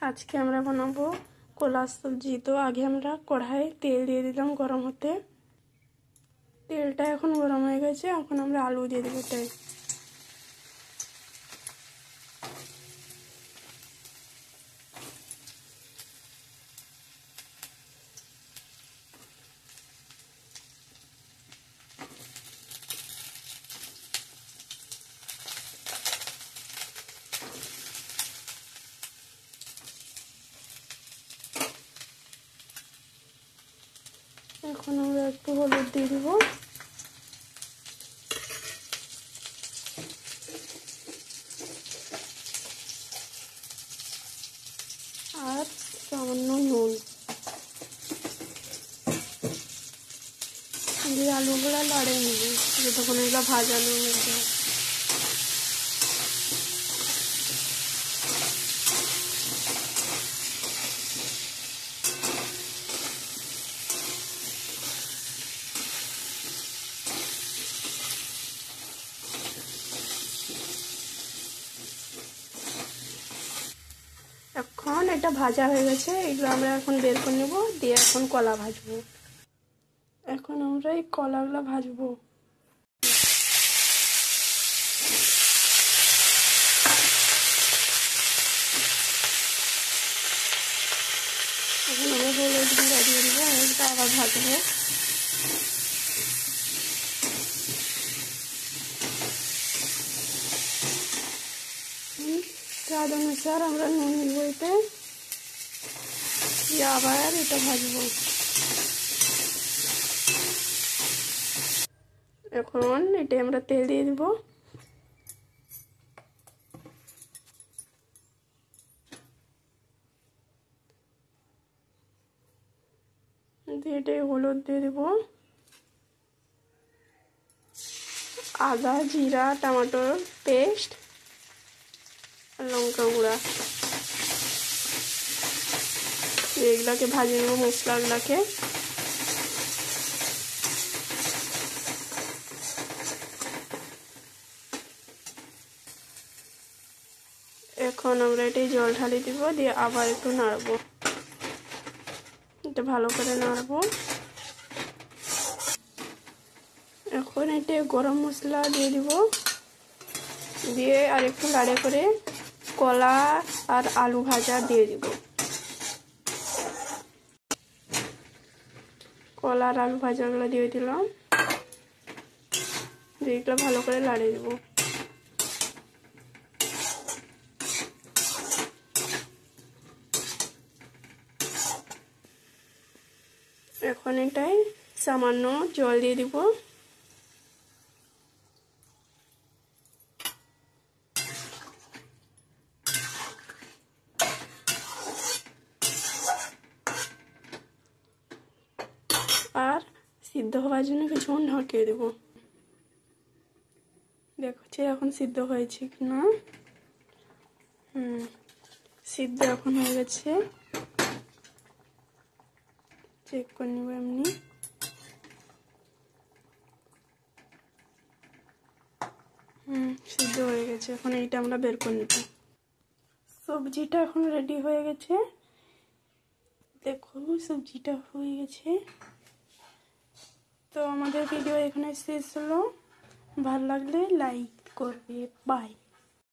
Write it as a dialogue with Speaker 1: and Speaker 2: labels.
Speaker 1: आज के আমরা বানাবো কলা সবজি। তো আগে আমরা কড়াই তেল দিয়ে দিলাম গরম হতে। তেলটা এখন গরম হয়ে গেছে, এখন আমরা আলু দিয়ে দেব। তাই এখন আমরা একটু হলুদ দিয়ে দিব, আর সামান্য নুন দিয়ে আলুগুলো লাড়িয়ে নেব যতক্ষণ এগুলো ভাজানো হয়ে যায়। এখন এটা ভাজা হয়ে গেছে, এগুলো আমরা এখন বের করে নেব, দিয়ে এখন কলা ভাজবো। এখন আমরা এই কলাগুলো ভাজবো। এখন আমরা হলুদ গুঁড়া দিয়ে দিব, এটা আবার ভাজবো। স্বাদ অনুসার আমরা নুন দিব এতে, দিয়ে আবার এটা ভাজবো। এখন এটা আমরা তেল দিয়ে দিব, দিয়ে এটা হলুদ দিয়ে দিব, আদা জিরা টমেটোর পেস্ট আর লঙ্কা গুঁড়া, এগুলাকে ভাজে নেব মশলাগুলাকে। এখন আমরা এটাই জল ঢালি দিব, দিয়ে আবার একটু নাড়বো, এটা ভালো করে নাড়বো। এখন এটা গরম মশলা দিয়ে দিব, দিয়ে আর একটু লাড়ে করে কলা আর আলু ভাজা দিয়ে দিব। কলা আর আলু ভাজাগুলো দিয়ে দিলাম, দিয়ে এগুলো ভালো করে লাড়িয়ে দিব। এখন এটাই সামান্য জল দিয়ে দিব, আর সিদ্ধ হওয়ার জন্য কিছুক্ষণ ঢাকিয়ে দেব। দেখছি এখন সিদ্ধ হয়েছে কিনা। সিদ্ধ এখন হয়ে গেছে, চেক করে নেব এমনি। সিদ্ধ হয়ে গেছে, এখন এইটা আমরা বের করে নেব। সবজিটা এখন রেডি হয়ে গেছে, দেখো সবজিটা হয়ে গেছে। তো আমাদের ভিডিও এখানে শেষ হলো, ভালো লাগলে লাইক করবে। বাই।